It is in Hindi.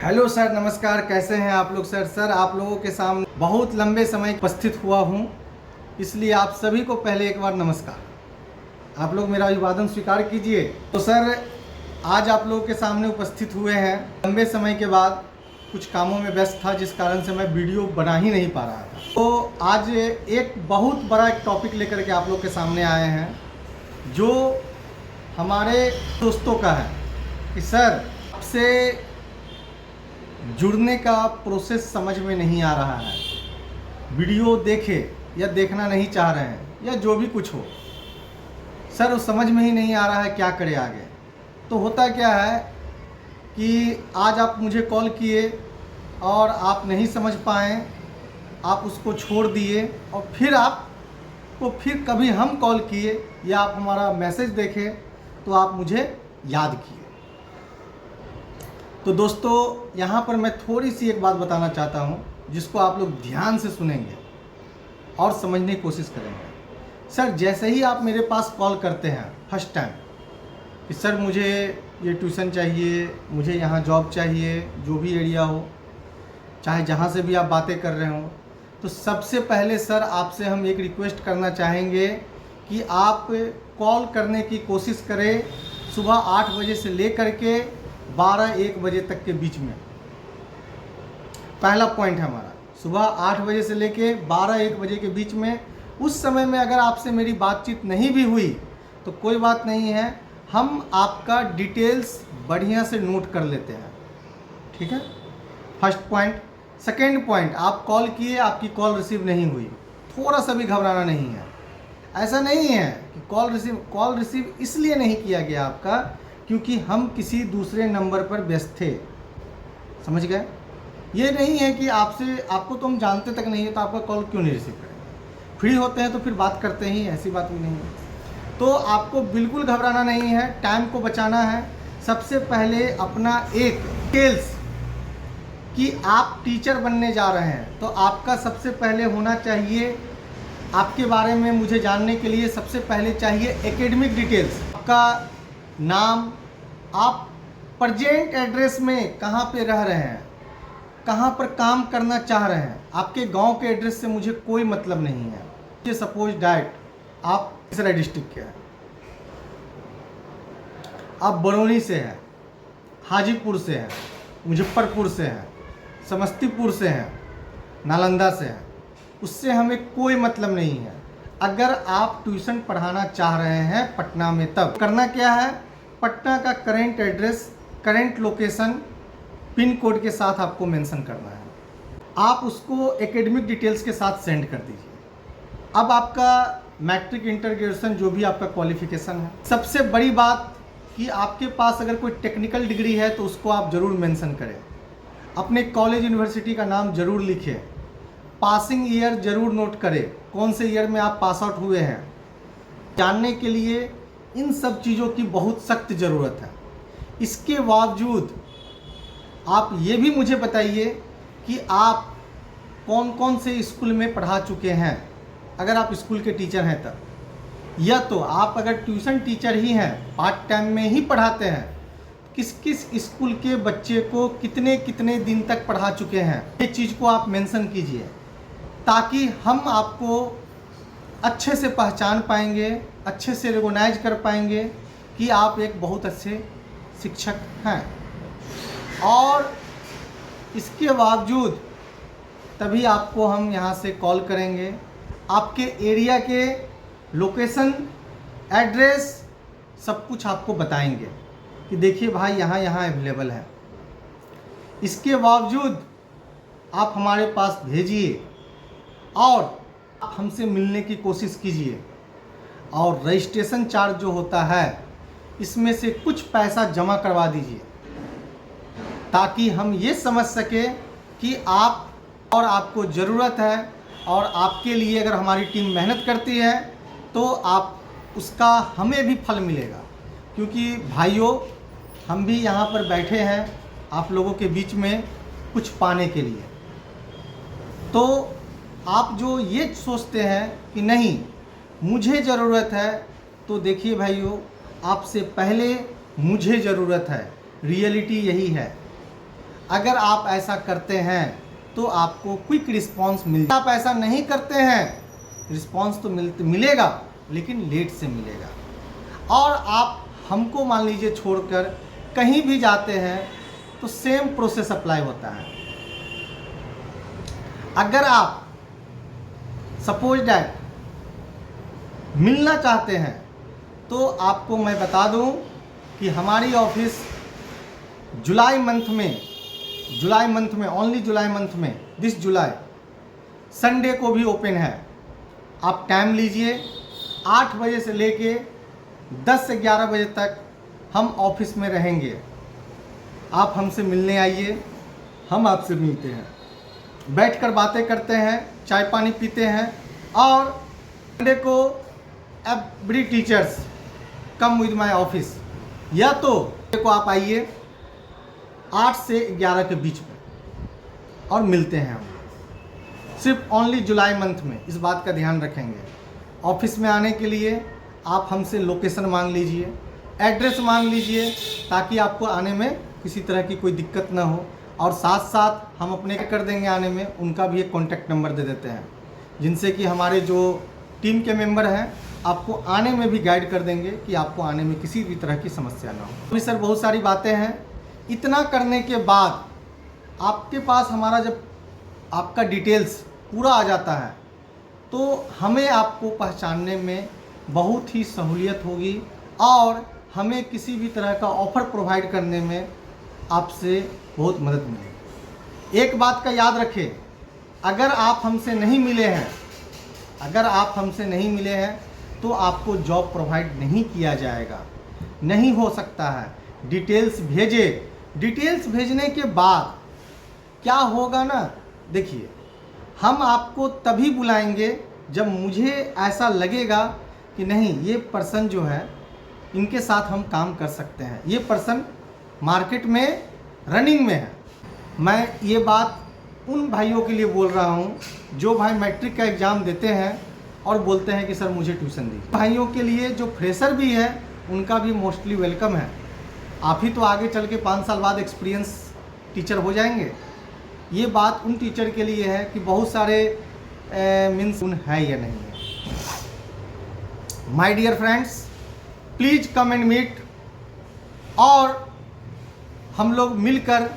हेलो सर, नमस्कार। कैसे हैं आप लोग? सर आप लोगों के सामने बहुत लंबे समय उपस्थित हुआ हूं, इसलिए आप सभी को पहले एक बार नमस्कार। आप लोग मेरा अभिवादन स्वीकार कीजिए। तो सर, आज आप लोगों के सामने उपस्थित हुए हैं लंबे समय के बाद। कुछ कामों में व्यस्त था जिस कारण से मैं वीडियो बना ही नहीं पा रहा था। तो आज एक बहुत बड़ा टॉपिक लेकर के आप लोग के सामने आए हैं, जो हमारे दोस्तों का है कि सर आपसे जुड़ने का प्रोसेस समझ में नहीं आ रहा है, वीडियो देखे या देखना नहीं चाह रहे हैं या जो भी कुछ हो, सर वो समझ में ही नहीं आ रहा है क्या करे आगे। तो होता क्या है कि आज आप मुझे कॉल किए और आप नहीं समझ पाए, आप उसको छोड़ दिए और फिर कभी हम कॉल किए या आप हमारा मैसेज देखे तो आप मुझे याद किए। तो दोस्तों, यहाँ पर मैं थोड़ी सी एक बात बताना चाहता हूँ जिसको आप लोग ध्यान से सुनेंगे और समझने की कोशिश करेंगे। सर, जैसे ही आप मेरे पास कॉल करते हैं फर्स्ट टाइम कि सर मुझे ये ट्यूशन चाहिए, मुझे यहाँ जॉब चाहिए, जो भी एरिया हो, चाहे जहाँ से भी आप बातें कर रहे हो, तो सबसे पहले सर आपसे हम एक रिक्वेस्ट करना चाहेंगे कि आप कॉल करने की कोशिश करें सुबह 8 बजे से लेकर के 12-1 बजे तक के बीच में। पहला पॉइंट है हमारा, सुबह 8 बजे से लेके 12-1 बजे के बीच में। उस समय में अगर आपसे मेरी बातचीत नहीं भी हुई तो कोई बात नहीं है, हम आपका डिटेल्स बढ़िया से नोट कर लेते हैं, ठीक है। First point. सेकेंड पॉइंट, आप कॉल किए, आपकी कॉल रिसीव नहीं हुई, थोड़ा सा भी घबराना नहीं है। ऐसा नहीं है कि कॉल रिसीव इसलिए नहीं किया गया आपका क्योंकि हम किसी दूसरे नंबर पर व्यस्त थे, समझ गए। ये नहीं है कि आपको तो हम जानते तक नहीं है तो आपका कॉल क्यों नहीं रिसीव करेंगे। फ्री होते हैं तो फिर बात करते ही, ऐसी बात भी नहीं है। तो आपको बिल्कुल घबराना नहीं है, टाइम को बचाना है। सबसे पहले अपना एक स्किल्स कि आप टीचर बनने जा रहे हैं तो आपका सबसे पहले होना चाहिए, आपके बारे में मुझे जानने के लिए सबसे पहले चाहिए एकेडमिक डिटेल्स। आपका नाम, आप प्रेजेंट एड्रेस में कहाँ पे रह रहे हैं, कहाँ पर काम करना चाह रहे हैं। आपके गांव के एड्रेस से मुझे कोई मतलब नहीं है। ये सपोज डैट आप तीसरा डिस्ट्रिक्ट के हैं, आप बरौनी से हैं, हाजीपुर से हैं, मुजफ्फरपुर से हैं, समस्तीपुर से हैं, नालंदा से हैं, उससे हमें कोई मतलब नहीं है। अगर आप ट्यूशन पढ़ाना चाह रहे हैं पटना में, तब करना क्या है, पटना का current address, current location, pin code के साथ आपको मेंशन करना है। आप उसको एकेडमिक डिटेल्स के साथ सेंड कर दीजिए। अब आपका मैट्रिक, इंटर, ग्रेजुएशन, जो भी आपका क्वालिफिकेशन है। सबसे बड़ी बात कि आपके पास अगर कोई टेक्निकल डिग्री है तो उसको आप ज़रूर मेंशन करें। अपने कॉलेज, यूनिवर्सिटी का नाम ज़रूर लिखें। पासिंग ईयर ज़रूर नोट करें, कौन से ईयर में आप पास आउट हुए हैं। जानने के लिए इन सब चीज़ों की बहुत सख्त ज़रूरत है। इसके बावजूद आप ये भी मुझे बताइए कि आप कौन कौन से स्कूल में पढ़ा चुके हैं, अगर आप स्कूल के टीचर हैं तब, या तो आप अगर ट्यूशन टीचर ही हैं, पार्ट टाइम में ही पढ़ाते हैं, किस किस स्कूल के बच्चे को कितने कितने दिन तक पढ़ा चुके हैं, ये चीज़ को आप मेंशन कीजिए ताकि हम आपको अच्छे से पहचान पाएंगे, अच्छे से रिकॉग्नाइज कर पाएंगे कि आप एक बहुत अच्छे शिक्षक हैं। और इसके बावजूद तभी आपको हम यहाँ से कॉल करेंगे, आपके एरिया के लोकेशन, एड्रेस, सब कुछ आपको बताएंगे कि देखिए भाई यहाँ अवेलेबल है। इसके बावजूद आप हमारे पास भेजिए और आप हमसे मिलने की कोशिश कीजिए, और रजिस्ट्रेशन चार्ज जो होता है इसमें से कुछ पैसा जमा करवा दीजिए ताकि हम ये समझ सकें कि आप और आपको ज़रूरत है, और आपके लिए अगर हमारी टीम मेहनत करती है तो आप उसका हमें भी फल मिलेगा। क्योंकि भाइयों, हम भी यहाँ पर बैठे हैं आप लोगों के बीच में कुछ पाने के लिए। तो आप जो ये सोचते हैं कि नहीं मुझे ज़रूरत है, तो देखिए भाइयों, आपसे पहले मुझे ज़रूरत है, रियलिटी यही है। अगर आप ऐसा करते हैं तो आपको क्विक रिस्पांस मिल, आप ऐसा नहीं करते हैं रिस्पांस तो मिलेगा लेकिन लेट से मिलेगा। और आप हमको मान लीजिए छोड़कर कहीं भी जाते हैं तो सेम प्रोसेस अप्लाई होता है। अगर आप सपोज डैट मिलना चाहते हैं तो आपको मैं बता दूं कि हमारी ऑफिस जुलाई मंथ में ओनली जुलाई मंथ में दिस जुलाई संडे को भी ओपन है। आप टाइम लीजिए, 8 बजे से लेके 10 से 11 बजे तक हम ऑफिस में रहेंगे। आप हमसे मिलने आइए, हम आपसे मिलते हैं, बैठकर बातें करते हैं, चाय पानी पीते हैं। और संडे को every teachers come with my office, या तो को आप आइए 8 से 11 के बीच में और मिलते हैं हम सिर्फ ओनली जुलाई मंथ में। इस बात का ध्यान रखेंगे। ऑफिस में आने के लिए आप हमसे लोकेशन मांग लीजिए, एड्रेस मांग लीजिए, ताकि आपको आने में किसी तरह की कोई दिक्कत ना हो। और साथ साथ हम अपने कर देंगे आने में, उनका भी एक कॉन्टैक्ट नंबर दे देते हैं, जिनसे कि हमारे जो टीम के मेंबर हैं आपको आने में भी गाइड कर देंगे कि आपको आने में किसी भी तरह की समस्या ना हो। अभी सर बहुत सारी बातें हैं। इतना करने के बाद आपके पास हमारा जब आपका डिटेल्स पूरा आ जाता है तो हमें आपको पहचानने में बहुत ही सहूलियत होगी और हमें किसी भी तरह का ऑफ़र प्रोवाइड करने में आपसे बहुत मदद मिलेगी। एक बात का याद रखें, अगर आप हमसे नहीं मिले हैं तो आपको जॉब प्रोवाइड नहीं किया जाएगा, नहीं हो सकता है। डिटेल्स भेजें। डिटेल्स भेजने के बाद क्या होगा ना, देखिए हम आपको तभी बुलाएंगे जब मुझे ऐसा लगेगा कि नहीं ये पर्सन जो है इनके साथ हम काम कर सकते हैं, ये पर्सन मार्केट में रनिंग में है। मैं ये बात उन भाइयों के लिए बोल रहा हूँ जो भाई मैट्रिक का एग्ज़ाम देते हैं और बोलते हैं कि सर मुझे ट्यूशन दीजिए। भाइयों के लिए जो फ्रेशर भी है उनका भी मोस्टली वेलकम है। आप ही तो आगे चल के 5 साल बाद एक्सपीरियंस टीचर हो जाएंगे। ये बात उन टीचर के लिए है कि बहुत सारे मीन्स है या नहीं है। My dear friends, please come and meet और हम लोग मिलकर